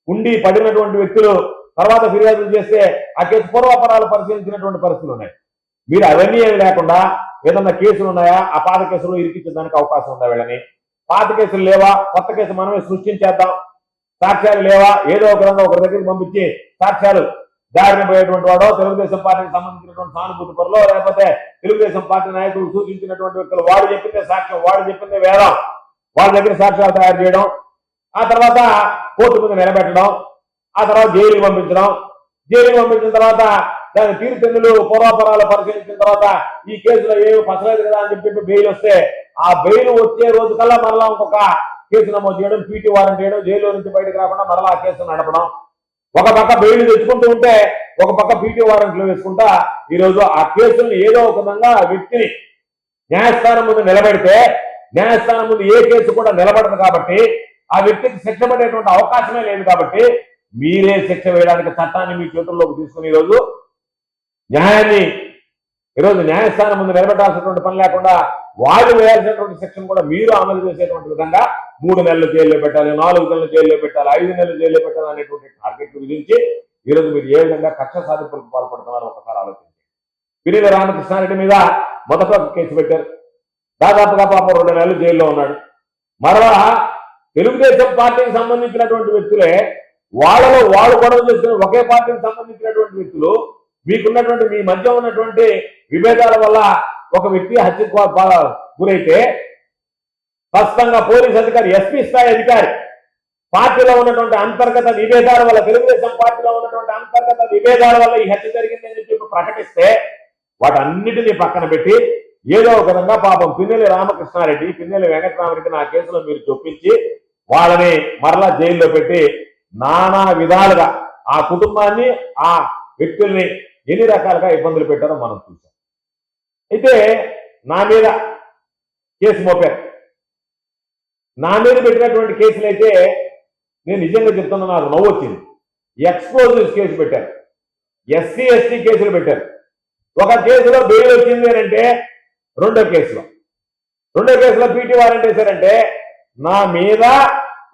ఉండి పడినటువంటి వ్యక్తులు తర్వాత ఫిర్యాదులు చేస్తే ఆ కేసు పూర్వాపరాలు పరిశీలించినటువంటి పరిస్థితులు ఉన్నాయి. మీరు అవన్నీ ఏమి లేకుండా ఏదన్నా కేసులు ఉన్నాయా, ఆ పాత కేసులు ఇరికించడానికి అవకాశం ఉందా? వీళ్ళని పాత కేసులు లేవా, కొత్త కేసు మనమే సృష్టించేద్దాం, సాక్ష్యాలు లేవా, ఏదో ఒక విధంగా ఒక దగ్గరికి పంపించి సాక్ష్యాలు దారిన పోయేటువంటి వాడో, తెలుగుదేశం పార్టీకి సంబంధించినటువంటి సానుభూతి పరులో, లేకపోతే తెలుగుదేశం పార్టీ నాయకులు సూచించినటువంటి వ్యక్తులు వాడు చెప్పిందే సాక్ష్యం, వాడు చెప్పిందే వేదం, వాళ్ళ దగ్గర సాక్ష్యాలు తయారు చేయడం, ఆ తర్వాత కోర్టు మీద నిలబెట్టడం, ఆ తర్వాత జైలుకి పంపించడం, జైలుకి పంపించిన తర్వాత దాని తీర్పులు పూర్వాపరాలు పరిశీలించిన తర్వాత ఈ కేసులో ఏమి పసలేదు కదా అని చెప్పి బెయిల్ వస్తే ఆ బెయిల్ వచ్చే రోజు కల్లా మరలా ఇంకొక కేసు నమోదు చేయడం, పీటీ వారెంట్ చేయడం, జైల్లో నుంచి బయటకు రాకుండా మరలా ఆ కేసు నడపడం. ఒక పక్క బెయిల్ తెచ్చుకుంటూ ఉంటే ఒక పక్క పీటీ వారెంట్లు వేసుకుంటా ఈరోజు ఆ కేసులను ఏదో ఒక విధంగా ఆ వ్యక్తిని న్యాయస్థానం ముందు నిలబెడితే న్యాయస్థానం ముందు ఏ కేసు కూడా నిలబడదు కాబట్టి ఆ వ్యక్తికి శిక్ష పడేటువంటి అవకాశమే లేదు కాబట్టి మీరే శిక్ష వేయడానికి చట్టాన్ని మీ చేతుల్లోకి తీసుకుని ఈరోజు న్యాయాన్ని ఈరోజు న్యాయస్థానం ముందు నిలబెట్టాల్సినటువంటి పని లేకుండా వాళ్ళు వేయాల్సినటువంటి శిక్షను కూడా మీరు అమలు చేసేటువంటి విధంగా 3 నెలలు జైల్లో పెట్టాలి, 4 నెలలు జైల్లో పెట్టాలి, 5 నెలలు జైల్లో పెట్టాలి అనేటువంటి టార్గెట్లు విధించి ఈరోజు మీరు ఏ విధంగా కక్ష సాధింపులకు పాల్పడుతున్నారో ఒకసారి ఆలోచించి. పిన్నెల్లి రామకృష్ణారెడ్డి మీద మొదట కేసు పెట్టారు, దాదాపుగా పాపం 2 నెలలు జైల్లో ఉన్నాడు. మరలా తెలుగుదేశం పార్టీకి సంబంధించినటువంటి వ్యక్తులే వాళ్ళలో వాళ్ళు గొడవ చేస్తున్న ఒకే పార్టీకి సంబంధించినటువంటి వ్యక్తులు మీకున్నటువంటి మీ మధ్య ఉన్నటువంటి విభేదాల వల్ల ఒక వ్యక్తి హత్యకు గురైతే స్పష్టంగా పోలీస్ అధికారి, ఎస్పీ స్థాయి అధికారి పార్టీలో ఉన్నటువంటి అంతర్గత విభేదాల వల్ల, తెలుగుదేశం పార్టీలో ఉన్నటువంటి అంతర్గత విభేదాల వల్ల ఈ హత్య జరిగిందని చెప్పి ప్రకటిస్తే వాటన్నిటినీ పక్కన పెట్టి ఏదో ఒక విధంగా పాపం పిన్నెల్లి రామకృష్ణారెడ్డి, పిన్నెల్లి వెంకటరామరెడ్డి నా కేసులో మీరు చొప్పించి వాళ్ళని మరలా జైల్లో పెట్టి నానా విధాలుగా ఆ కుటుంబాన్ని, ఆ వ్యక్తుల్ని ఎన్ని రకాలుగా ఇబ్బందులు పెట్టారో మనం చూసాం. అయితే నా మీద కేసు మోపారు. నా మీద పెట్టినటువంటి కేసులు అయితే నేను నిజంగా చెప్తున్నా, నాకు నవ్వు వచ్చింది. ఎక్స్ప్లోజివ్స్ కేసు పెట్టారు, ఎస్సీ ఎస్టీ కేసులు పెట్టారు. ఒక కేసులో బెయిల్ వచ్చింది అంటే రెండో కేసులో పీటీ వారెంట్ వేశారంటే నా మీద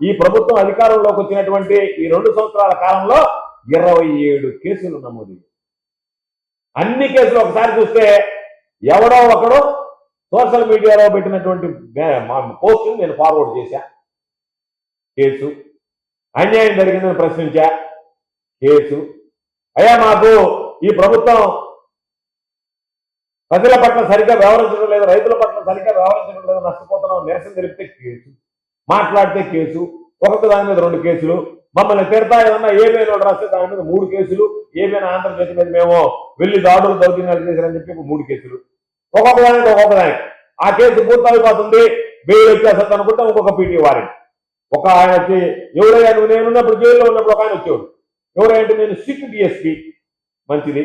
ఈ ప్రభుత్వం అధికారంలోకి వచ్చినటువంటి ఈ 2 సంవత్సరాల కాలంలో 27 కేసులు నమోదు. అన్ని కేసులు ఒకసారి చూస్తే ఎవడో ఒకడు సోషల్ మీడియాలో పెట్టినటువంటి పోస్ట్ నేను ఫార్వర్డ్ చేశా, కేసు. అన్యాయం జరిగిందని ప్రశ్నించా, కేసు. అయ్యా మాకు ఈ ప్రభుత్వం ప్రజల పట్ల సరిగ్గా వ్యవహరించడం లేదు, రైతుల పట్ల సరిగ్గా వ్యవహరించడం లేదు, నష్టపోతున్నాం, నిరసన తెలిపితే కేసు, మాట్లాడితే కేసు, ఒక్కొక్క దాని మీద 2 కేసులు, మమ్మల్ని తిడతా ఏమన్నా ఏమైనా రాస్తే దాని మీద 3 కేసులు, ఏమైనా ఆంధ్రప్రదేశ్ మీద మేము వెళ్ళి దాడులు దౌర్జన్యాలు చేశారని చెప్పి 3 కేసులు, ఒక్కొక్క దానికి ఆ కేసు పూర్తయిపోతుంది, బెయిల్ వచ్చేస్తుంది అనుకుంటే ఇంకొక పీటీ వారెంట్. ఒక ఆయన వచ్చి ఎవరైనా నువ్వు నేనున్నప్పుడు జైల్లో ఉన్నప్పుడు ఒక ఆయన వచ్చేవాడు, ఎవరైతే నేను సిట్ డిఎస్పీ, మంచిది.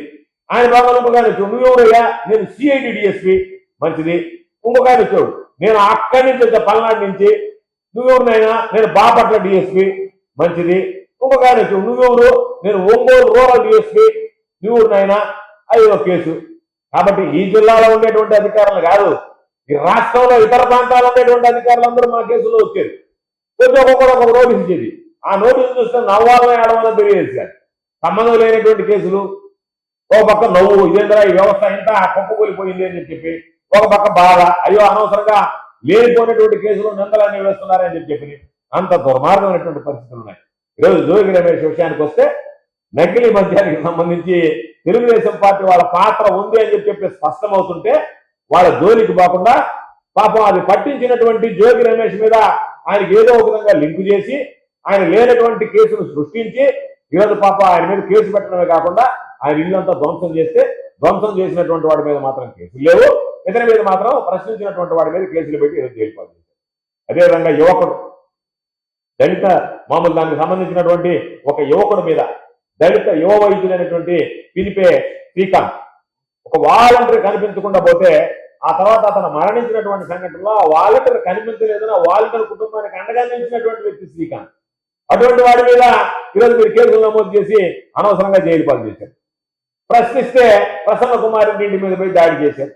ఆయన బాగా ఇంకొక ఆయన వచ్చాడు, నువ్వు ఎవరయ్యా? నేను సిఐడి డిఎస్పీ, మంచిది. ఇంకొక ఆయన వచ్చాడు, నేను అక్కడి నుంచి వచ్చా పల్నాడు నుంచి, నువ్వెవరినైనా? నేను బాపట్ల డిఎస్పీ, మంచిది. ఇంకొక ఆయన వచ్చాడు, నువ్వెవరు? నేను ఒంగోలు రూరల్ డిఎస్పీ, నువ్వెవరినైనా? అయ్యో కేసు. కాబట్టి ఈ జిల్లాలో ఉండేటువంటి అధికారులు కాదు, ఈ రాష్ట్రంలో ఇతర ప్రాంతాల్లో ఉండేటువంటి అధికారులందరూ మా కేసులో వచ్చేది. కొంచెం ఒక్కొక్కరు ఒక నోటీస్ ఇచ్చేది. ఆ నోటీసు చూస్తే నవ్వాలని ఆడవాలని తెలియజేశారు. సంబంధం లేనటువంటి కేసులు. ఒక పక్క నవ్వు, ఇదేంద్రా ఈ వ్యవస్థ ఇంత కుప్పకూలిపోయింది అని చెప్పి, ఒక పక్క బాధ, అయ్యో అనవసరంగా లేనిపోయినటువంటి కేసులు నిందలన్నీ వేస్తున్నారని చెప్పి అంత దుర్మార్గమైనటువంటి పరిస్థితులు ఉన్నాయి. ఈరోజు జోగి రమేష్ విషయానికి వస్తే నకిలీ మద్యానికి సంబంధించి తెలుగుదేశం పార్టీ వాళ్ళ పాత్ర ఉంది అని చెప్పి స్పష్టమవుతుంటే వాళ్ళ జోలికి పోకుండా పాపం అది పట్టించినటువంటి జోగి రమేష్ మీద ఆయనకి ఏదో ఒక విధంగా లింకు చేసి ఆయన లేనటువంటి కేసును సృష్టించి ఈరోజు పాప ఆయన మీద కేసు పెట్టడమే కాకుండా ఆయన ఇల్లంతా ధ్వంసం చేస్తే ధ్వంసం చేసినటువంటి వాడి మీద మాత్రం కేసులు లేవు, ఇతని మీద మాత్రం ప్రశ్నించినటువంటి వాడి మీద కేసులు పెట్టి ఈరోజు జైలు పాలు చేశారు. అదేవిధంగా యువకుడు, దళిత మామూలు దానికి సంబంధించినటువంటి ఒక యువకుడి మీద దళిత యువ వైద్యులైనటువంటి పిలిపే శ్రీకాంత్ ఒక వాలంటీర్ కనిపించకుండా పోతే ఆ తర్వాత అతను మరణించినటువంటి సంఘటనలో ఆ వాలంటీర్ కనిపించలేదని ఆ వాలంటీర్ కుటుంబానికి అండగా నిలిచినటువంటి వ్యక్తి శ్రీకాంత్. అటువంటి వాడి మీద ఈరోజు మీరు కేసులు నమోదు చేసి అనవసరంగా జైలు పాలు చేశారు. ప్రశ్నిస్తే ప్రసన్న కుమార్ ఇంటి మీద పోయి దాడి చేశారు.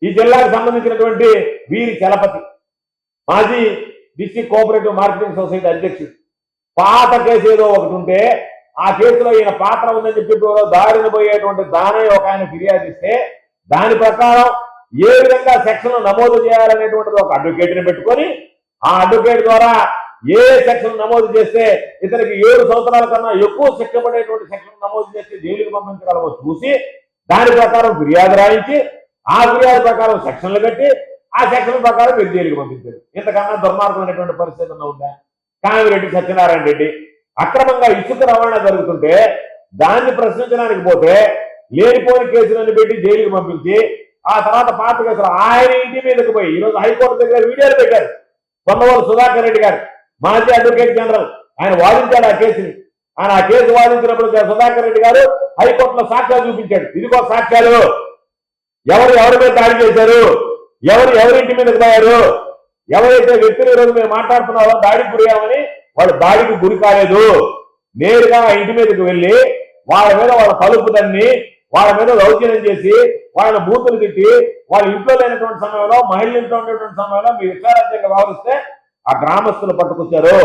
ఈ జిల్లాకు సంబంధించినటువంటి వీరి చలపతి మాజీ డిస్ట్రిక్ట్ కోఆపరేటివ్ మార్కెటింగ్ సొసైటీ అధ్యక్షుడు పాత కేసు ఏదో ఒకటి ఉంటే ఆ కేసులో ఈయన పాత్ర ఉందని చెప్పి దారిని పోయేటువంటి దానయ్య ఒక ఆయన ఫిర్యాదు ఇస్తే దాని ప్రకారం ఏ విధంగా సెక్షన్లు నమోదు చేయాలనేటువంటిది ఒక అడ్వకేట్ని పెట్టుకొని ఆ అడ్వకేట్ ద్వారా ఏ సెక్షన్ నమోదు చేస్తే ఇతనికి 7 సంవత్సరాల కన్నా ఎక్కువ శిక్ష పడేటువంటి సెక్షన్ నమోదు చేస్తే జైలుకి పంపించగలమో చూసి దాని ప్రకారం ఫిర్యాదు రాయించి ఆ ఫిర్యాదు ప్రకారం సెక్షన్లు కట్టి ఆ సెక్షన్ ప్రకారం మీరు జైలుకి పంపించారు. ఇంతకన్నా దుర్మార్గమైనటువంటి పరిస్థితి ఉందా? కామిరెడ్డి సత్యనారాయణ రెడ్డి అక్రమంగా ఇసుక రవాణా జరుగుతుంటే దాన్ని ప్రశ్నించడానికి పోతే లేనిపోని కేసులను పెట్టి జైలుకి పంపించి ఆ తర్వాత పాత కేసులు ఆయన ఇంటి మీదకి పోయి ఈరోజు హైకోర్టు దగ్గర వీడియోలు పెట్టారు. కొండవోలు సుధాకర్ రెడ్డి గారు మాజీ అడ్వకేట్ జనరల్ ఆయన వాదించాడు ఆ కేసుని. ఆయన ఆ కేసు వాదించినప్పుడు సుధాకర్ రెడ్డి గారు హైకోర్టులో సాక్ష్యాలు చూపించాడు. ఇదిగో సాక్ష్యాలు, ఎవరి మీద దాడి చేశారు, ఎవరింటి మీదకి పోయారు, ఎవరైతే వ్యక్తులు ఈరోజు మేము మాట్లాడుతున్నారో దాడికి గురయ్యామని వాళ్ళు దాడికి గురి కాలేదు. నేరుగా ఆ ఇంటి మీదకి వెళ్ళి వాళ్ళ మీద వాళ్ళ తలుపు తన్ని వాళ్ళ మీద దౌర్జన్యం చేసి వాళ్ళని బూతులు తిట్టి వాళ్ళ ఇంట్లో లేనటువంటి సమయంలో మహిళలు ఇంట్లో ఉండేటువంటి సమయంలో మీరు ఇష్టారాజ్యంగా వ్యవహరిస్తే ఆ గ్రామస్తులు పట్టుకొచ్చారు.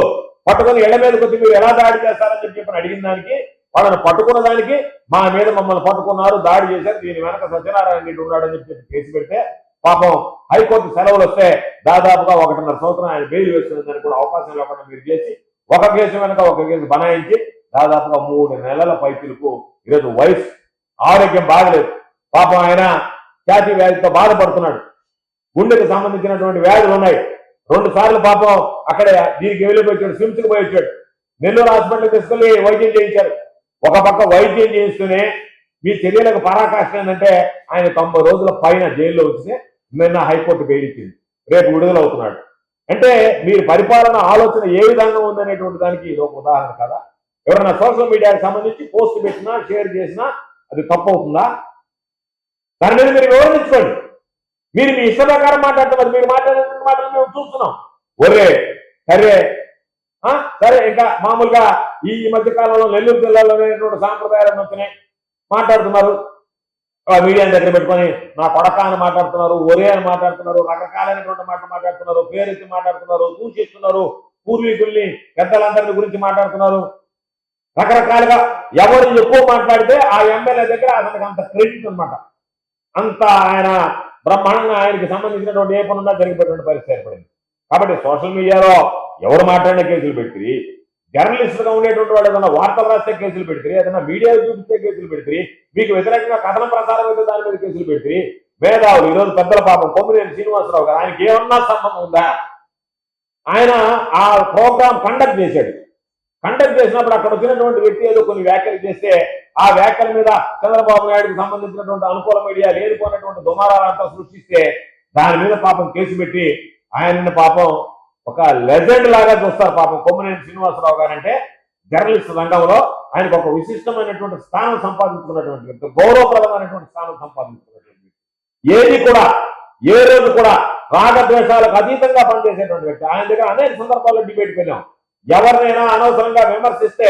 పట్టుకొని ఇళ్ల మీదకి వచ్చి మీరు ఎలా దాడి చేస్తారని చెప్పి అడిగిన దానికి వాళ్ళని పట్టుకున్న దానికి మా మీద మమ్మల్ని పట్టుకున్నారు, దాడి చేశారు, దీని వెనక సత్యనారాయణ రెడ్డి ఉన్నాడని చెప్పి కేసు పెడితే పాపం హైకోర్టు సెలవులు వస్తే దాదాపుగా 1.5 సంవత్సరం ఆయన బెయిల్ వేస్తున్నదానికి కూడా అవకాశం లేకుండా మీరు చేసి ఒక కేసు వెనక ఒక కేసు బనాయించి దాదాపుగా 3 నెలల పైపులకు ఈరోజు వయసు ఆరోగ్యం బాగలేదు. పాపం ఆయన ఛాతీ వ్యాధితో బాధపడుతున్నాడు. గుండెకి సంబంధించినటువంటి వ్యాధులు ఉన్నాయి. 2 సార్లు పాపం అక్కడ దీనికి వెళ్ళిపోయాడు, స్విమ్స్కి పోయి వచ్చాడు. నెల్లూరు హాస్పిటల్ తీసుకెళ్లి వైద్యం చేయించారు. ఒక పక్క వైద్యం చేయిస్తూనే మీ చర్యలకు పరాకాష్ట ఏంటంటే ఆయన 90 రోజుల పైన జైల్లో వచ్చితే నిన్న హైకోర్టు బెయిల్ ఇచ్చింది, రేపు విడుదలవుతున్నాడు. అంటే మీరు పరిపాలన ఆలోచన ఏ విధంగా ఉందనేటువంటి దానికి ఇది ఒక ఉదాహరణ కదా. ఎవరైనా సోషల్ మీడియాకి సంబంధించి పోస్ట్ పెట్టినా షేర్ చేసినా అది తప్పు అవుతుందా? దాని మీద మీరు వివరించుకోండి. మీరు మీ ఇష్ట ప్రకారం మాట్లాడుతున్నారు. మీరు మాట్లాడే మాటలు మేము చూస్తున్నాం. ఒరే సరే ఇంకా మామూలుగా ఈ మధ్య కాలంలో నెల్లూరు జిల్లాలో సాంప్రదాయాలను వచ్చినాయి మాట్లాడుతున్నారు. మీడియా దగ్గర పెట్టుకొని నా కొడక అని మాట్లాడుతున్నారు, ఒరే అని మాట్లాడుతున్నారు, రకరకాలైనటువంటి మాటలు మాట్లాడుతున్నారు, పేరెత్తి మాట్లాడుతున్నారు, దూషిస్తున్నారు, పూర్వీకుల్ని పెద్దలందరి గురించి మాట్లాడుతున్నారు. రకరకాలుగా ఎవరు ఎక్కువ మాట్లాడితే ఆ ఎమ్మెల్యే దగ్గర అతనికి అంత క్రెడిట్ అనమాట. అంత ఆయన బ్రహ్మాండంగా ఆయనకి సంబంధించినటువంటి ఏ పనున్నా జరిగిపోయినటువంటి పరిస్థితి ఏర్పడింది. కాబట్టి సోషల్ మీడియాలో ఎవరు మాట్లాడిన కేసులు పెట్టి, జర్నలిస్టుగా ఉండేటువంటి వాళ్ళు ఏదైనా వార్తలు రాస్తే కేసులు పెడితే, ఏదైనా మీడియా చూపిస్తే కేసులు పెడితే, మీకు వ్యతిరేకంగా కథనం ప్రసారం అయితే దాని మీద కేసులు పెడితే, మేధావులు ఈరోజు పెద్దల పాపం కొమ్మినేని శ్రీనివాసరావు గారు ఆయనకి ఏమన్నా సంబంధం ఉందా? ఆయన ఆ ప్రోగ్రాం కండక్ట్ చేశాడు. కండక్ట్ చేసినప్పుడు అక్కడ వచ్చినటువంటి వ్యక్తి ఏదో కొన్ని వ్యాఖ్యలు చేస్తే ఆ వ్యాఖ్యల మీద చంద్రబాబు నాయుడుకి సంబంధించినటువంటి అనుకూల మీడియా లేనిపోయినటువంటి దుమారాలంతా సృష్టిస్తే దాని మీద పాపం కేసు పెట్టి ఆయనని పాపం ఒక లెజెండ్ లాగా చూస్తారు. పాపం కొమ్మినేని శ్రీనివాసరావు గారు అంటే జర్నలిస్ట్ రంగంలో ఆయనకు ఒక విశిష్టమైనటువంటి స్థానం సంపాదించుకున్నటువంటి వ్యక్తి, గౌరవప్రదమైనటువంటి స్థానం సంపాదించుకున్నటువంటి వ్యక్తి. ఏది కూడా ఏ రోజు కూడా రాగద్వేషాలకు అతీతంగా పనిచేసేటువంటి వ్యక్తి. ఆయన దగ్గర అనేక సందర్భాల్లో డిబేట్కి వెళ్ళాం. ఎవరినైనా అనవసరంగా విమర్శిస్తే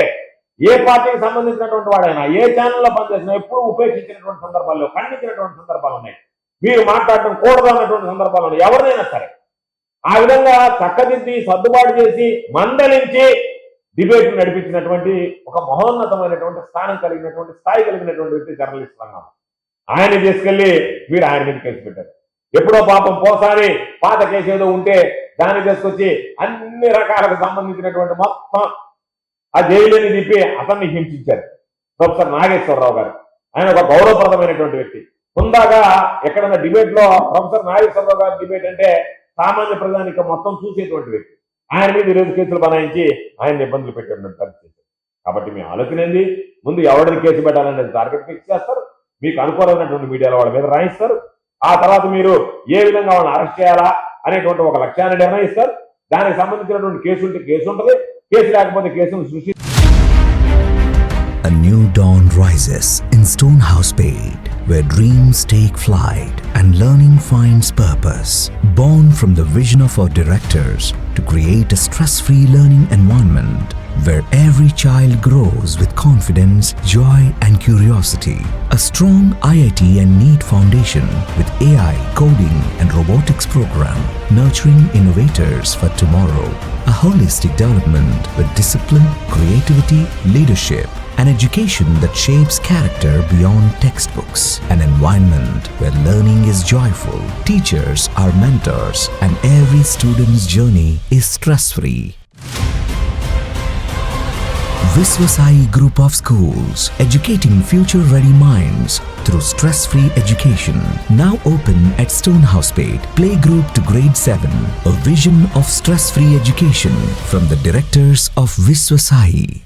ఏ పార్టీకి సంబంధించినటువంటి వాడైనా ఏ ఛానల్లో పనిచేసినా ఎప్పుడు ఉపేక్షించినటువంటి సందర్భాల్లో, ఖండించినటువంటి సందర్భాలు ఉన్నాయి. మీరు మాట్లాడటం కూడదు అన్నటువంటి సందర్భాలు ఉన్నాయి. ఎవరినైనా సరే ఆ విధంగా చక్కదిద్ది సర్దుబాటు చేసి మందలించి డిబేట్ నడిపించినటువంటి ఒక మహోన్నతమైనటువంటి స్థానం కలిగినటువంటి స్థాయి కలిగినటువంటి వ్యక్తి జర్నలిస్ట్ రంగం. ఆయన తీసుకెళ్లి మీరు ఆయన మీద కేసు పెట్టారు. ఎప్పుడో పాపం పోసారి పాత కేసు ఏదో ఉంటే దాన్ని తీసుకొచ్చి అన్ని రకాలకు సంబంధించినటువంటి మొత్తం ఆ జైలుని తిప్పి అతన్ని హింసించారు. ప్రొఫెసర్ నాగేశ్వరరావు గారు ఆయన ఒక గౌరవప్రదమైనటువంటి వ్యక్తి. హుందాగా ఎక్కడన్నా డిబేట్ లో ప్రొఫెసర్ నాగేశ్వరరావు గారి డిబేట్ అంటే సామాన్య ప్రజానికి మొత్తం చూసేటువంటి వ్యక్తి. ఆయన మీద ఈరోజు కేసులు బనాయించి ఆయన ఇబ్బందులు పెట్టేటువంటి పరిస్థితి. కాబట్టి మీ ఆలోచన ఏంది? ముందు ఎవరిని కేసు పెట్టాలనేది టార్గెట్ ఫిక్స్ చేస్తారు. మీకు అనుకూలమైనటువంటి మీడియాలో వాళ్ళ మీద రాయిస్తారు. ఆ తర్వాత మీరు ఏ విధంగా వాళ్ళని అరెస్ట్ చేయాలా అనేటువంటి ఒక లక్ష్యాన్ని నిర్ణయిస్తారు. దానికి సంబంధించినటువంటి కేసు ఉంటే కేసు ఉంటుంది, కేసు లేకపోతే కేసును సృష్టి. A new dawn rises in Stonehouse Spade. where dreams take flight and learning finds purpose. Born from the vision of our directors to create a stress-free learning environment where every child grows with confidence, joy and curiosity. A strong IIT and NEET foundation with AI, coding and robotics program nurturing innovators for tomorrow. A holistic development with discipline, creativity, leadership, an education that shapes character beyond textbooks, an environment where learning is joyful, teachers are mentors, and every student's journey is stress-free. Viswasai Group of Schools, educating future-ready minds through stress-free education. Now open at Stonehousepet, playgroup to grade 7. A vision of stress-free education from the directors of Viswasai.